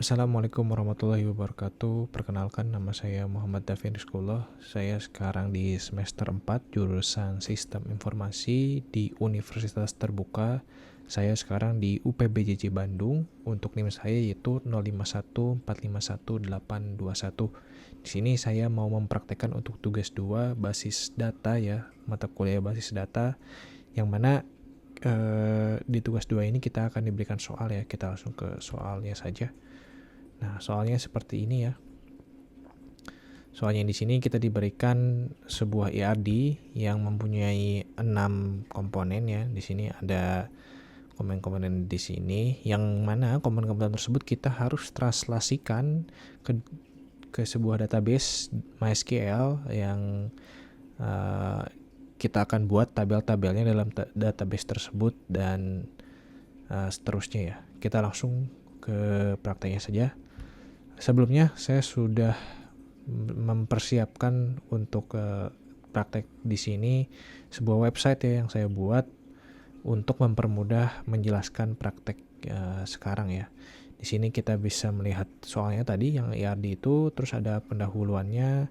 Assalamualaikum warahmatullahi wabarakatuh. Perkenalkan, nama saya Muhammad Davin Rizkullah. Saya sekarang di semester 4 jurusan Sistem Informasi di Universitas Terbuka. Saya sekarang di UPBJJ Bandung. Untuk NIM saya yaitu 0514518121. Di sini saya mau mempraktekkan untuk tugas 2 basis data ya, mata kuliah basis data, yang mana di tugas 2 ini kita akan diberikan soal ya. Kita langsung ke soalnya saja. Nah, soalnya seperti ini ya. Soalnya di sini kita diberikan sebuah IRD yang mempunyai 6 komponen ya. Di sini ada komponen-komponen di sini, yang mana komponen-komponen tersebut kita harus translasikan ke sebuah database MySQL yang kita akan buat tabel-tabelnya dalam database tersebut dan seterusnya ya. Kita langsung ke prakteknya saja. Sebelumnya saya sudah mempersiapkan untuk praktek di sini sebuah website ya yang saya buat untuk mempermudah menjelaskan praktek sekarang ya. Di sini kita bisa melihat soalnya tadi yang IRD itu, terus ada pendahuluannya,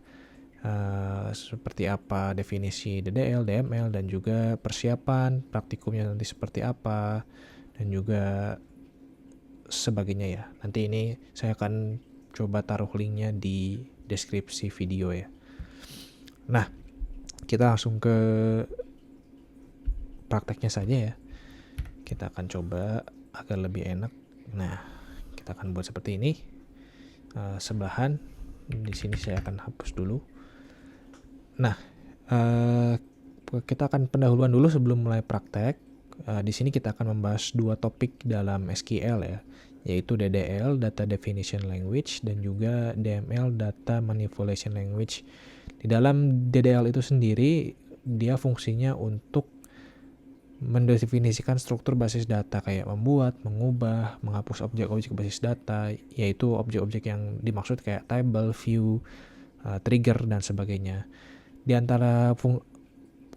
seperti apa definisi DDL, DML, dan juga persiapan praktikumnya nanti seperti apa, dan juga sebagainya ya. Nanti ini saya akan coba taruh linknya di deskripsi video ya. Nah, kita langsung ke prakteknya saja ya. Kita akan coba agar lebih enak. Nah, kita akan buat seperti ini. Sebelahan. Di sini saya akan hapus dulu. Nah, kita akan pendahuluan dulu sebelum mulai praktek. Di sini kita akan membahas 2 topik dalam SQL ya, yaitu DDL, Data Definition Language, dan juga DML, Data Manipulation Language. Di dalam DDL itu sendiri, dia fungsinya untuk mendefinisikan struktur basis data kayak membuat, mengubah, menghapus objek-objek basis data, yaitu objek-objek yang dimaksud kayak table, view, trigger, dan sebagainya. Di antara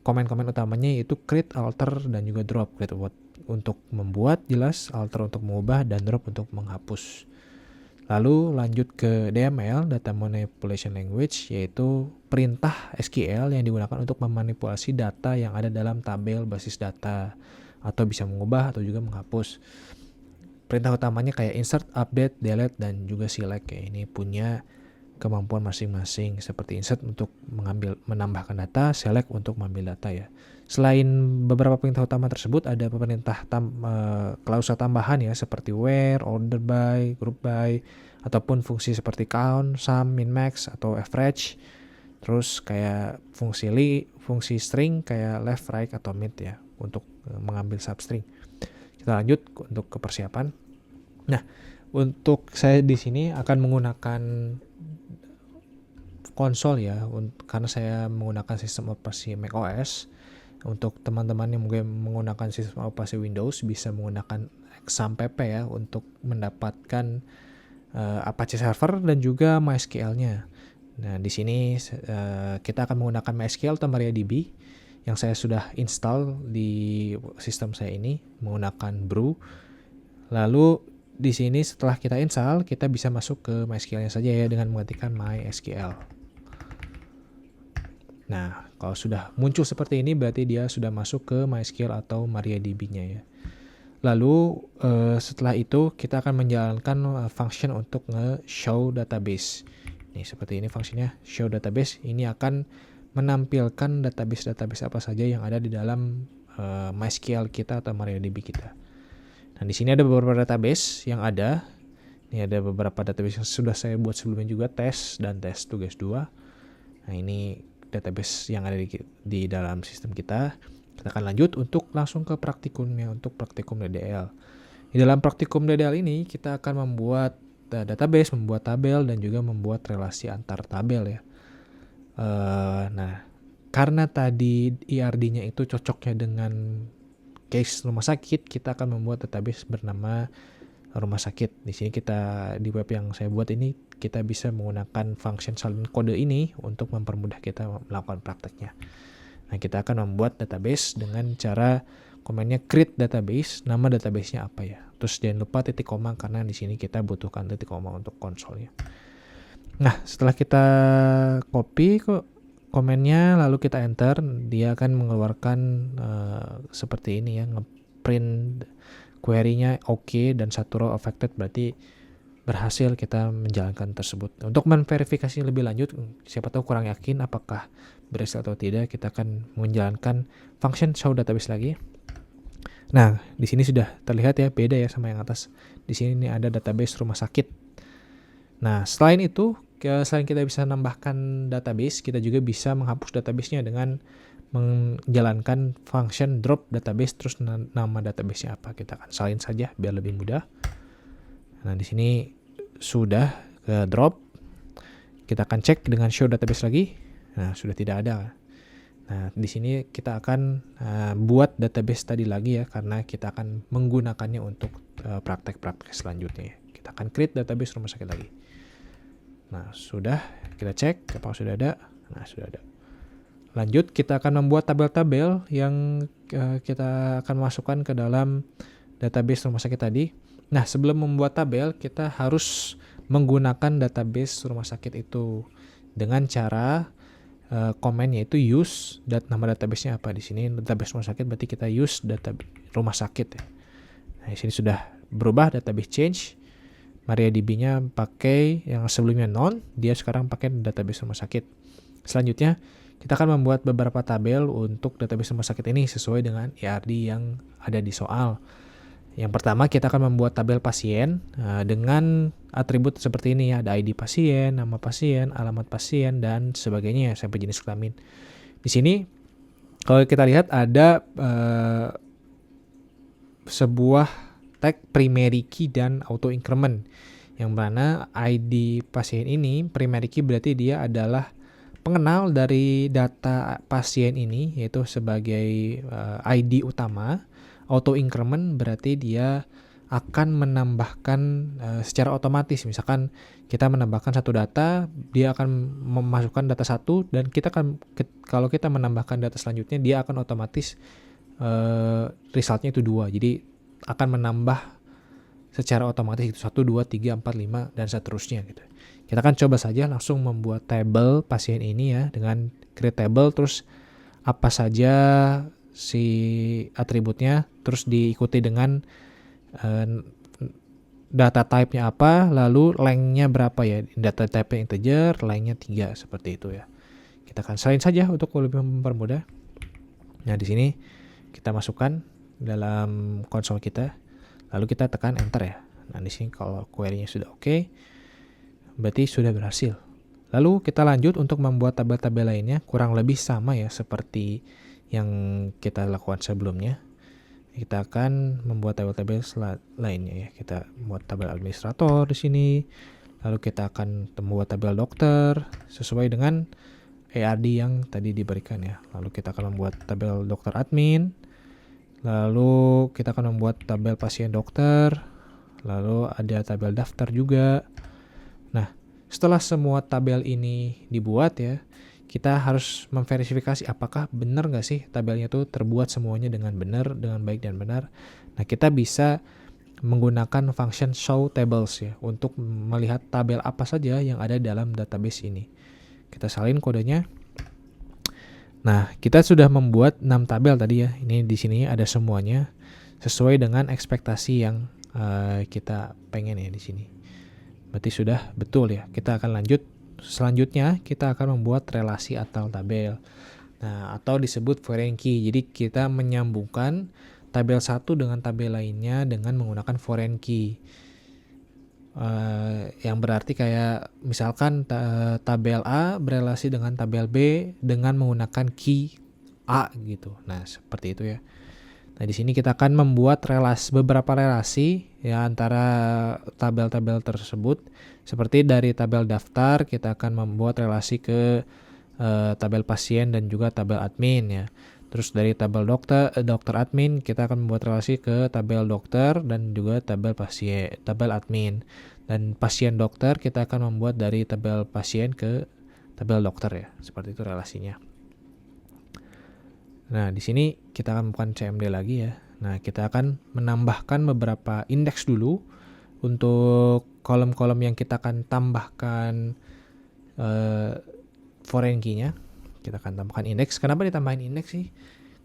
komen-komen utamanya yaitu create, alter, dan juga drop. Create untuk membuat jelas, alter untuk mengubah, dan drop untuk menghapus. Lalu lanjut ke DML, Data Manipulation Language, yaitu perintah SQL yang digunakan untuk memanipulasi data yang ada dalam tabel basis data, atau bisa mengubah atau juga menghapus. Perintah utamanya kayak insert, update, delete, dan juga select ya. Ini punya kemampuan masing-masing, seperti insert untuk menambahkan data, select untuk mengambil data ya. Selain beberapa perintah utama tersebut, ada perintah klausa tambahan ya, seperti where, order by, group by, ataupun fungsi seperti count, sum, min, max, atau average. Terus kayak fungsi string kayak left, right, atau mid ya, untuk mengambil substring. Kita lanjut untuk ke persiapan. Nah, untuk saya di sini akan menggunakan konsol ya, karena saya menggunakan sistem operasi macOS. Untuk teman-teman yang mungkin menggunakan sistem operasi Windows, bisa menggunakan XAMPP ya untuk mendapatkan Apache server dan juga MySQL-nya. Nah, di sini kita akan menggunakan MySQL atau MariaDB yang saya sudah install di sistem saya ini menggunakan brew. Lalu di sini setelah kita install, kita bisa masuk ke MySQL-nya saja ya dengan mengetikkan MySQL. Nah, kalau sudah muncul seperti ini berarti dia sudah masuk ke MySQL atau MariaDB-nya ya. Lalu setelah itu kita akan menjalankan function untuk nge-show database. Nih seperti ini fungsinya, show database. Ini akan menampilkan database-database apa saja yang ada di dalam MySQL kita atau MariaDB kita. Nah, di sini ada beberapa database yang ada. Ini ada beberapa database yang sudah saya buat sebelumnya juga, tes dan tes tugas 2. Nah, ini database yang ada di dalam sistem kita. Kita akan lanjut untuk langsung ke praktikumnya, untuk praktikum DDL. Di dalam praktikum DDL ini kita akan membuat database, membuat tabel, dan juga membuat relasi antar tabel ya. Nah, karena tadi IRD-nya itu cocoknya dengan case rumah sakit, kita akan membuat database bernama rumah sakit. Di sini kita di web yang saya buat ini kita bisa menggunakan function salin kode ini untuk mempermudah kita melakukan prakteknya. Nah, kita akan membuat database dengan cara komennya create database, nama databasenya apa ya. Terus jangan lupa titik koma karena di sini kita butuhkan titik koma untuk konsolnya. Nah, setelah kita copy komennya lalu kita enter, dia akan mengeluarkan seperti ini ya, ngeprint query-nya oke dan satu row affected, berarti berhasil kita menjalankan tersebut. Untuk memverifikasi lebih lanjut, siapa tahu kurang yakin apakah berhasil atau tidak, kita akan menjalankan function show database lagi. Nah, di sini sudah terlihat ya, beda ya sama yang atas. Di sini ada database rumah sakit. Nah, selain itu, selain kita bisa nambahkan database, kita juga bisa menghapus database-nya dengan menjalankan function drop database, terus nama database-nya apa. Kita akan salin saja biar lebih mudah. Nah, di sini sudah ke drop. Kita akan cek dengan show database lagi. Nah, sudah tidak ada. Nah, di sini kita akan buat database tadi lagi ya, karena kita akan menggunakannya untuk praktek-praktek selanjutnya. Kita akan create database rumah sakit lagi. Nah, sudah kita cek apakah sudah ada. Nah, sudah ada. Lanjut, kita akan membuat tabel-tabel yang kita akan masukkan ke dalam database rumah sakit tadi. Nah, sebelum membuat tabel, kita harus menggunakan database rumah sakit itu dengan cara komen, yaitu use nama database-nya apa. Di sini database rumah sakit, berarti kita use database rumah sakit ya. Nah, di sini sudah berubah database change. MariaDB-nya pakai yang sebelumnya none, dia sekarang pakai database rumah sakit. Selanjutnya, kita akan membuat beberapa tabel untuk database rumah sakit ini sesuai dengan ERD yang ada di soal. Yang pertama, kita akan membuat tabel pasien dengan atribut seperti ini ya, ada ID pasien, nama pasien, alamat pasien, dan sebagainya sampai jenis kelamin. Di sini kalau kita lihat ada sebuah tag primary key dan auto increment, yang mana ID pasien ini primary key berarti dia adalah pengenal dari data pasien ini, yaitu sebagai ID utama. Auto increment berarti dia akan menambahkan secara otomatis. Misalkan kita menambahkan satu data, dia akan memasukkan data satu, dan kita akan kalau kita menambahkan data selanjutnya, dia akan otomatis resultnya itu 2. Jadi akan menambah secara otomatis itu 1, 2, 3, 4, 5 dan seterusnya gitu. Kita akan coba saja langsung membuat table pasien ini ya, dengan create table, terus apa saja si atributnya, terus diikuti dengan data type-nya apa, lalu length-nya berapa ya. Data type-nya integer, length-nya 3, seperti itu ya. Kita akan salin saja untuk lebih mempermudah. Nah, di sini kita masukkan dalam konsol kita, lalu kita tekan enter ya. Nah, di sini kalau query-nya sudah oke, berarti sudah berhasil. Lalu kita lanjut untuk membuat tabel-tabel lainnya, kurang lebih sama ya seperti yang kita lakukan sebelumnya. Kita akan membuat tabel-tabel lainnya ya. Kita buat tabel administrator di sini. Lalu kita akan membuat tabel dokter sesuai dengan ERD yang tadi diberikan ya. Lalu kita akan membuat tabel dokter admin. Lalu kita akan membuat tabel pasien dokter. Lalu ada tabel daftar juga. Nah, setelah semua tabel ini dibuat ya, kita harus memverifikasi apakah benar nggak sih tabelnya itu terbuat semuanya dengan benar, dengan baik dan benar. Nah, kita bisa menggunakan function show tables ya, untuk melihat tabel apa saja yang ada dalam database ini. Kita salin kodenya. Nah, kita sudah membuat 6 tabel tadi ya. Ini di sini ada semuanya sesuai dengan ekspektasi yang kita pengen ya di sini. Berarti sudah betul ya. Kita akan lanjut. Selanjutnya kita akan membuat relasi atau tabel. Nah, atau disebut foreign key. Jadi kita menyambungkan tabel satu dengan tabel lainnya dengan menggunakan foreign key. Yang berarti kayak misalkan tabel A berelasi dengan tabel B dengan menggunakan key A gitu. Nah, seperti itu ya. Nah, di sini kita akan membuat beberapa relasi ya antara tabel-tabel tersebut. Seperti dari tabel daftar kita akan membuat relasi ke tabel pasien dan juga tabel admin ya. Terus dari tabel dokter admin kita akan membuat relasi ke tabel dokter dan juga tabel pasien, tabel admin. Dan pasien dokter kita akan membuat dari tabel pasien ke tabel dokter ya. Seperti itu relasinya. Nah, di sini kita akan bukan CMD lagi ya. Nah, kita akan menambahkan beberapa indeks dulu untuk kolom-kolom yang kita akan tambahkan foreign key-nya. Kita akan tambahkan indeks. Kenapa ditambahin indeks sih?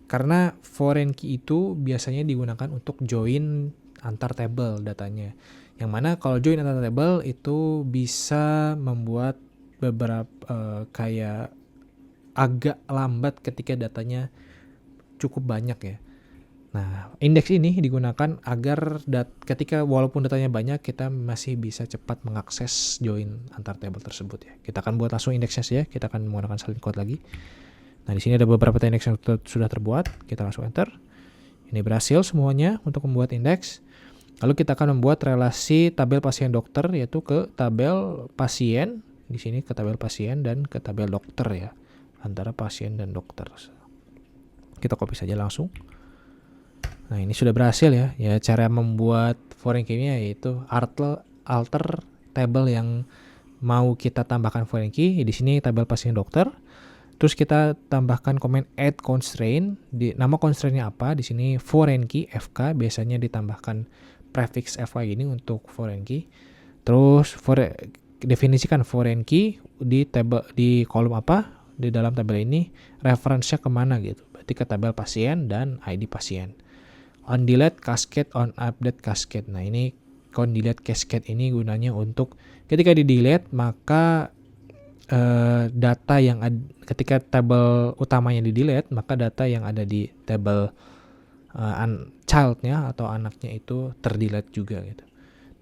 Karena foreign key itu biasanya digunakan untuk join antar table datanya. Yang mana kalau join antar table itu bisa membuat beberapa kayak agak lambat ketika datanya cukup banyak ya. Nah, indeks ini digunakan agar ketika walaupun datanya banyak, kita masih bisa cepat mengakses join antar table tersebut ya. Kita akan buat langsung indeksnya saja. Kita akan menggunakan salin quote lagi. Nah, di sini ada beberapa indeks yang sudah terbuat. Kita langsung enter. Ini berhasil semuanya untuk membuat indeks. Lalu kita akan membuat relasi tabel pasien dokter, yaitu ke tabel pasien. Di sini ke tabel pasien dan ke tabel dokter ya. Antara pasien dan dokter. Kita copy saja langsung. Nah, ini sudah berhasil ya. Ya, cara membuat foreign key-nya yaitu alter table yang mau kita tambahkan foreign key. Di sini tabel pasien dokter. Terus kita tambahkan komen add constraint. Nama constraint-nya apa? Di sini foreign key FK, biasanya ditambahkan prefix FK ini untuk foreign key. Terus definisikan foreign key di kolom apa? Di dalam tabel ini reference-nya kemana gitu. Berarti ke tabel pasien dan ID pasien. On delete cascade, on update cascade. Nah, ini on delete cascade ini gunanya untuk ketika di delete maka data yang ketika tabel utamanya di delete, maka data yang ada di tabel childnya atau anaknya itu terdelete juga gitu.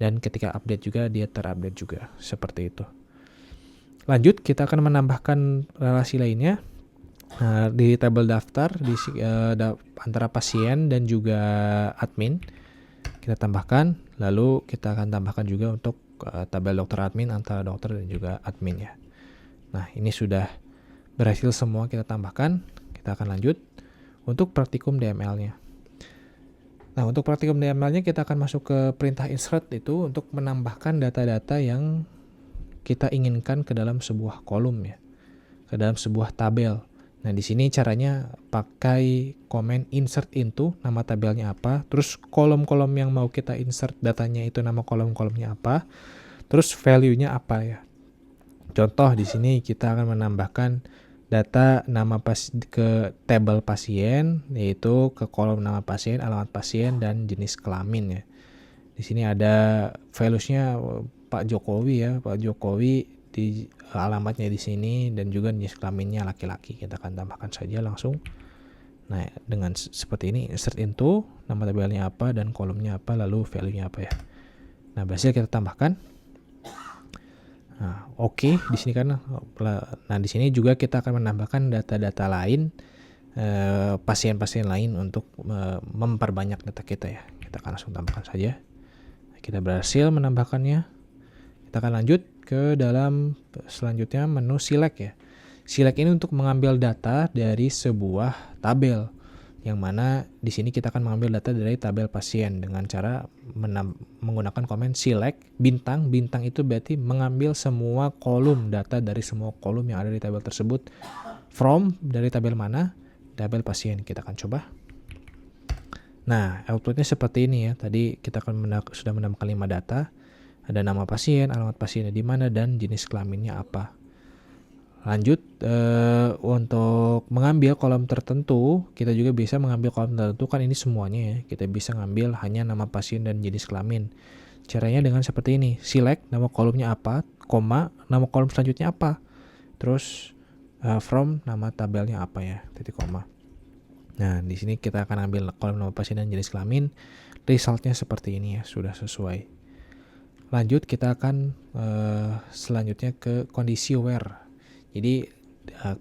Dan ketika update juga dia terupdate juga, seperti itu. Lanjut, kita akan menambahkan relasi lainnya. Nah, di tabel daftar antara pasien dan juga admin kita tambahkan, lalu kita akan tambahkan juga untuk tabel dokter admin antara dokter dan juga admin ya. Nah, ini sudah berhasil semua kita tambahkan. Kita akan lanjut untuk praktikum DML-nya. Nah, untuk praktikum DML-nya kita akan masuk ke perintah insert itu untuk menambahkan data-data yang kita inginkan ke dalam sebuah kolom ya, ke dalam sebuah tabel. Nah, di sini caranya pakai komen insert into, nama tabelnya apa, terus kolom-kolom yang mau kita insert datanya itu nama kolom-kolomnya apa, terus value-nya apa ya. Contoh di sini kita akan menambahkan data nama ke tabel pasien, yaitu ke kolom nama pasien, alamat pasien, dan jenis kelamin ya. Di sini ada values-nya Pak Jokowi ya, Pak Jokowi di alamatnya di sini dan juga jenis kelaminnya laki-laki. Kita akan tambahkan saja langsung. Nah, dengan seperti ini insert into, nama tabelnya apa dan kolomnya apa, lalu value-nya apa ya. Nah, berhasil kita tambahkan. Nah, oke, di sini kan. Nah, di sini juga kita akan menambahkan data-data lain, pasien-pasien lain untuk memperbanyak data kita ya. Kita akan langsung tambahkan saja. Kita berhasil menambahkannya. Kita akan lanjut ke dalam selanjutnya menu select ya. Select ini untuk mengambil data dari sebuah tabel, yang mana di sini kita akan mengambil data dari tabel pasien dengan cara menggunakan komen select bintang. Bintang itu berarti mengambil semua kolom data dari semua kolom yang ada di tabel tersebut. From dari tabel mana? Tabel pasien. Kita akan coba. Nah, outputnya seperti ini ya. Tadi kita akan sudah menambahkan 5 data. Ada nama pasien, alamat pasiennya di mana, dan jenis kelaminnya apa. Lanjut, untuk mengambil kolom tertentu, kita juga bisa mengambil kolom tertentu, kan ini semuanya ya. Kita bisa ngambil hanya nama pasien dan jenis kelamin. Caranya dengan seperti ini. Select nama kolomnya apa, koma, nama kolom selanjutnya apa. Terus from nama tabelnya apa ya, titik koma. Nah, di sini kita akan ambil kolom nama pasien dan jenis kelamin. Resultnya seperti ini ya, sudah sesuai. Lanjut, kita akan selanjutnya ke kondisi where. Jadi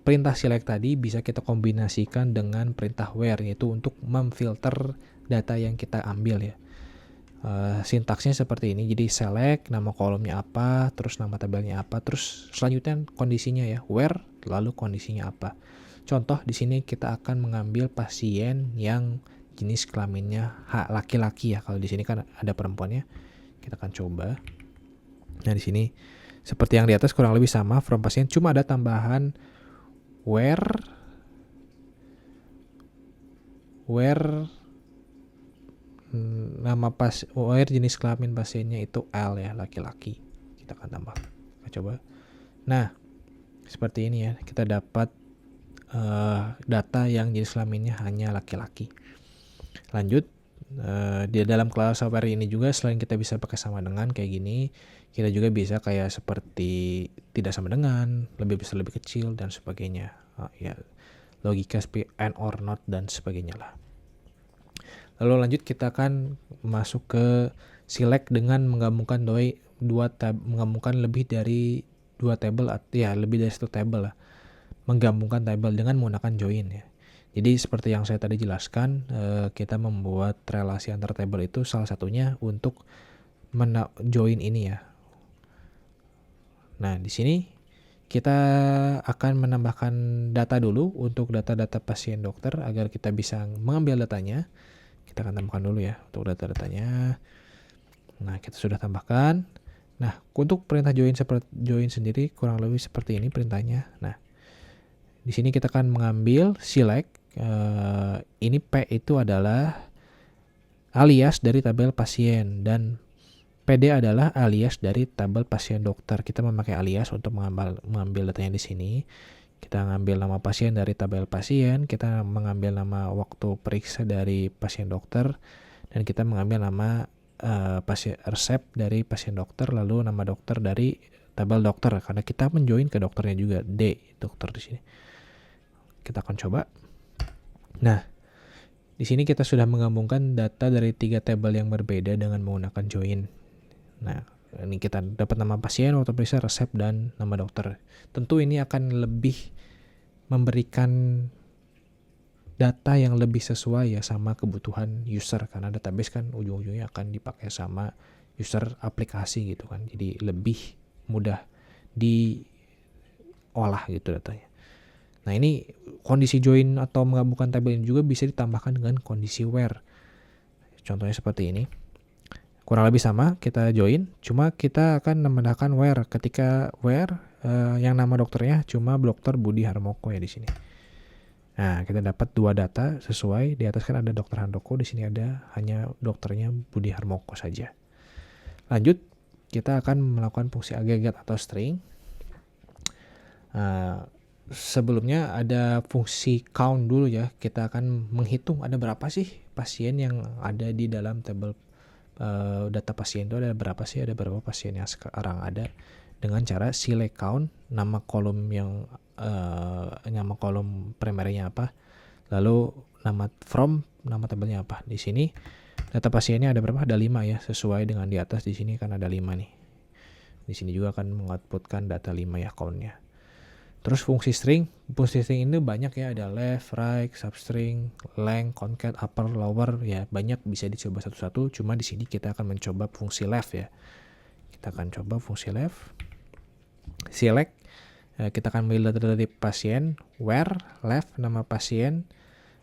perintah select tadi bisa kita kombinasikan dengan perintah where, yaitu untuk memfilter data yang kita ambil ya. Sintaksnya seperti ini. Jadi select nama kolomnya apa, terus nama tabelnya apa, terus selanjutnya kondisinya ya, where, lalu kondisinya apa. Contoh di sini kita akan mengambil pasien yang jenis kelaminnya laki-laki ya. Kalau di sini kan ada perempuannya. Kita akan coba. Nah, di sini seperti yang di atas kurang lebih sama from pasien, cuma ada tambahan where where jenis kelamin pasiennya itu L ya, laki-laki. Kita akan tambah. Kita coba. Nah, seperti ini ya. Kita dapat data yang jenis kelaminnya hanya laki-laki. Lanjut, di dalam kelas software ini juga selain kita bisa pakai sama dengan kayak gini, kita juga bisa kayak seperti tidak sama dengan, lebih besar lebih kecil dan sebagainya. Ya, logika and or not dan sebagainya lah. Lalu lanjut kita akan masuk ke select dengan menggabungkan menggabungkan lebih dari dua table, ya lebih dari satu table lah. Menggabungkan table dengan menggunakan join ya. Jadi seperti yang saya tadi jelaskan, kita membuat relasi antar table itu salah satunya untuk join ini ya. Nah, di sini kita akan menambahkan data dulu untuk data-data pasien dokter agar kita bisa mengambil datanya. Kita akan tambahkan dulu ya untuk data-datanya. Nah, kita sudah tambahkan. Nah, untuk perintah join sendiri kurang lebih seperti ini perintahnya. Nah, di sini kita akan mengambil select. Ini P itu adalah alias dari tabel pasien dan PD adalah alias dari tabel pasien dokter. Kita memakai alias untuk mengambil datanya di sini. Kita mengambil nama pasien dari tabel pasien, kita mengambil nama waktu periksa dari pasien dokter, dan kita mengambil nama pasien resep dari pasien dokter, lalu nama dokter dari tabel dokter karena kita menjoin ke dokternya juga, D dokter di sini. Kita akan coba. Nah, di sini kita sudah menggabungkan data dari 3 tabel yang berbeda dengan menggunakan join. Nah, ini kita dapat nama pasien, waktu periksa, resep, dan nama dokter. Tentu ini akan lebih memberikan data yang lebih sesuai ya sama kebutuhan user karena database kan ujung-ujungnya akan dipakai sama user aplikasi gitu kan. Jadi lebih mudah diolah gitu datanya. Nah, ini kondisi join atau menggabungkan tabel ini juga bisa ditambahkan dengan kondisi where. Contohnya seperti ini. Kurang lebih sama, kita join, cuma kita akan menambahkan where. Ketika where yang nama dokternya cuma Dr. Budi Harmoko ya di sini. Nah, kita dapat 2 data sesuai. Di atas kan ada Dr. Handoko, di sini ada hanya dokternya Budi Harmoko saja. Lanjut, kita akan melakukan fungsi agregat atau string. Sebelumnya ada fungsi count dulu ya. Kita akan menghitung ada berapa sih pasien yang ada di dalam tabel data pasien itu, ada berapa sih, ada berapa pasien yang sekarang ada, dengan cara select count, nama kolom yang nama kolom primernya apa, lalu nama tabelnya apa. Di sini data pasiennya ada berapa? Ada 5 ya, sesuai dengan di atas di sini kan ada 5 nih. Di sini juga akan mengoutputkan data 5 ya countnya. Terus fungsi string ini banyak ya, ada left, right, substring, length, concat, upper, lower ya, banyak, bisa dicoba satu-satu. Cuma di sini kita akan mencoba fungsi left ya. Kita akan coba fungsi left. Select, kita akan ambil data dari pasien, where, left, nama pasien,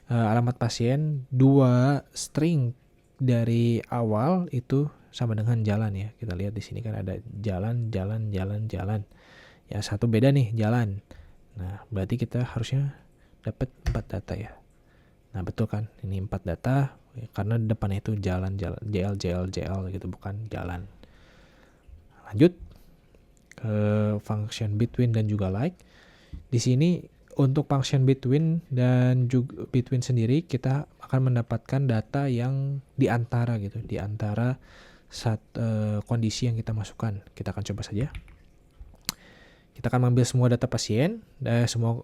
alamat pasien, 2 string dari awal itu sama dengan jalan ya. Kita lihat di sini kan ada jalan. Ya, satu beda nih, jalan. Nah, berarti kita harusnya dapat 4 data ya. Nah, betul kan? Ini 4 data ya, karena depannya itu jalan, JL gitu, bukan jalan. Lanjut ke function between dan juga like. Di sini untuk function between dan juga between sendiri kita akan mendapatkan data yang di antara gitu, di antara kondisi yang kita masukkan. Kita akan coba saja. Kita akan mengambil semua data pasien,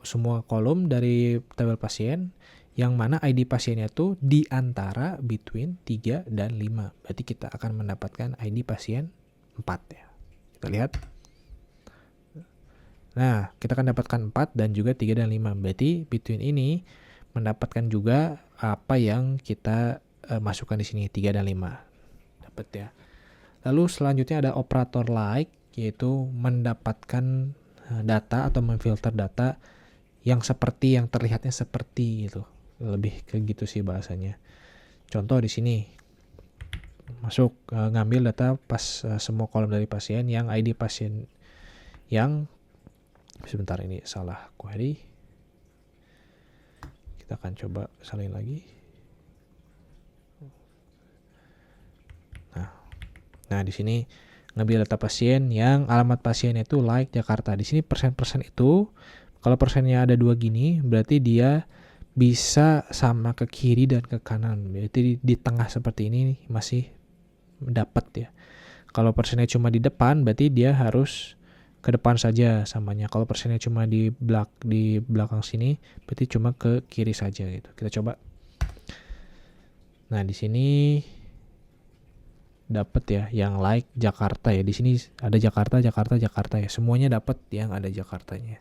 semua kolom dari tabel pasien, yang mana ID pasiennya itu di antara between 3 dan 5. Berarti kita akan mendapatkan ID pasien 4 ya. Kita lihat. Nah, kita akan dapatkan 4 dan juga 3 dan 5. Berarti between ini mendapatkan juga apa yang kita masukkan di sini, 3 dan 5. Dapat ya. Lalu selanjutnya ada operator like, yaitu mendapatkan data atau memfilter data yang terlihatnya seperti itu. Lebih ke gitu sih bahasanya. Contoh di sini masuk ngambil data semua kolom dari pasien yang ID pasien yang sebentar, ini salah query. Kita akan coba salin lagi. Nah, di sini ngambil data pasien yang alamat pasiennya itu like Jakarta. Di sini persen-persen itu, kalau persennya ada 2 gini, berarti dia bisa sama ke kiri dan ke kanan. Berarti di tengah seperti ini masih dapat ya. Kalau persennya cuma di depan, berarti dia harus ke depan saja samanya. Kalau persennya cuma di belakang sini, berarti cuma ke kiri saja gitu. Kita coba. Nah, di sini dapat ya yang like Jakarta ya. Di sini ada Jakarta, Jakarta, Jakarta ya. Semuanya dapat yang ada Jakartanya.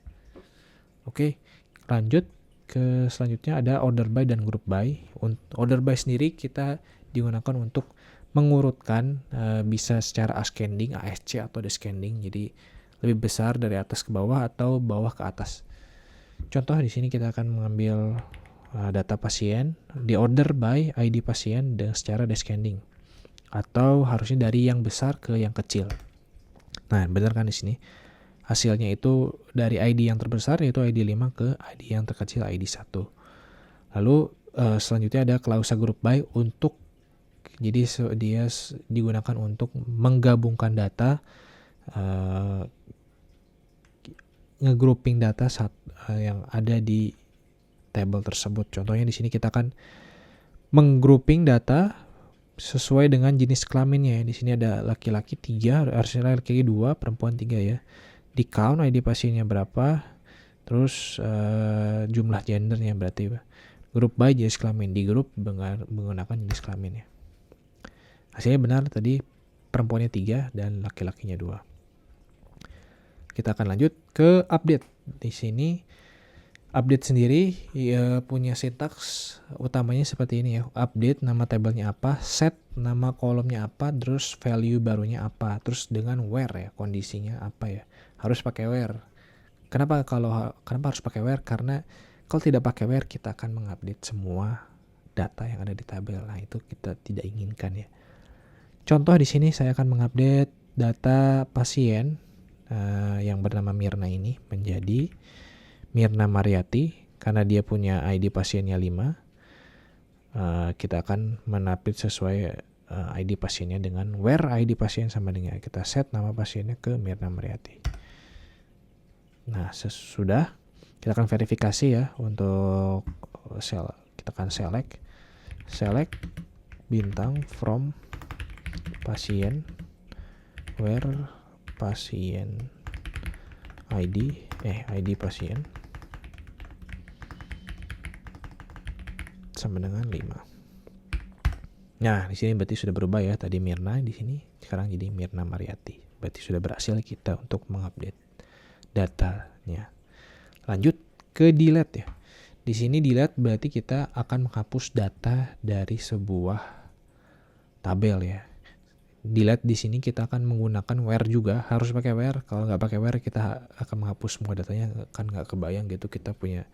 Oke, lanjut ke selanjutnya ada order by dan group by. Order by sendiri kita digunakan untuk mengurutkan, bisa secara ascending, ASC atau descending. Jadi lebih besar dari atas ke bawah atau bawah ke atas. Contoh di sini kita akan mengambil data pasien di order by ID pasien dan secara descending, atau harusnya dari yang besar ke yang kecil. Nah, benar kan di sini? Hasilnya itu dari ID yang terbesar yaitu ID 5 ke ID yang terkecil ID 1. Lalu selanjutnya ada klausa group by untuk, jadi dia digunakan untuk menggabungkan data, ngegrouping data yang ada di table tersebut. Contohnya di sini kita akan menggrouping data sesuai dengan jenis kelaminnya. Di sini ada laki-laki 3, harusnya laki-laki 2, perempuan 3 ya. Di count ID pasiennya berapa, terus jumlah gendernya berarti group by jenis kelamin, di grup menggunakan jenis kelaminnya. Hasilnya benar tadi, perempuannya 3 dan laki-lakinya 2. Kita akan lanjut ke update. Di sini update sendiri ya, punya sintaks utamanya seperti ini ya. Update, nama tabelnya apa, set, nama kolomnya apa, terus value barunya apa, terus dengan where ya, kondisinya apa ya. Harus pakai where. Kenapa harus pakai where? Karena kalau tidak pakai where kita akan mengupdate semua data yang ada di tabel. Nah, itu kita tidak inginkan ya. Contoh di sini saya akan mengupdate data pasien yang bernama Mirna ini menjadi Mirna Mariati karena dia punya ID pasiennya 5. Kita akan menupdate sesuai ID pasiennya dengan where ID pasien sama dengan kita set nama pasiennya ke Mirna Mariati. Nah, sesudah kita akan verifikasi ya untuk kita akan select bintang from pasien where pasien ID pasien sama dengan 5. Nah, di sini berarti sudah berubah ya, tadi Mirna di sini sekarang jadi Mirna Mariati. Berarti sudah berhasil kita untuk mengupdate datanya. Lanjut ke delete ya. Di sini delete berarti kita akan menghapus data dari sebuah tabel ya. Delete di sini kita akan menggunakan where juga, harus pakai where. Kalau nggak pakai where kita akan menghapus semua datanya, kan nggak kebayang gitu kita punya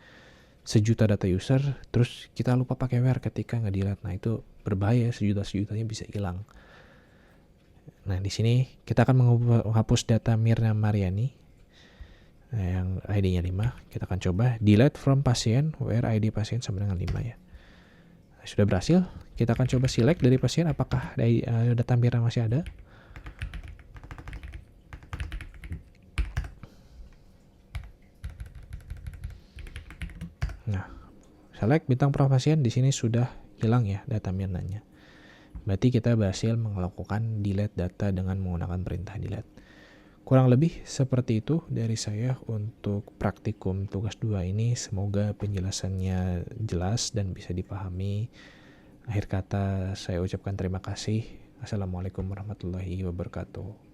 sejuta data user terus kita lupa pakai where ketika nge-delete. Nah, itu berbahaya, sejuta-sejutanya bisa hilang. Nah, di sini kita akan menghapus data Mirna Mariani yang ID-nya 5. Kita akan coba delete from pasien where ID pasien sama dengan 5 ya. Nah, sudah berhasil. Kita akan coba select dari pasien apakah data Mirna masih ada. Nah, select bintang pro pasien, di sini sudah hilang ya data Mirnanya. Berarti kita berhasil melakukan delete data dengan menggunakan perintah delete. Kurang lebih seperti itu dari saya untuk praktikum tugas 2 ini. Semoga penjelasannya jelas dan bisa dipahami. Akhir kata saya ucapkan terima kasih. Assalamualaikum warahmatullahi wabarakatuh.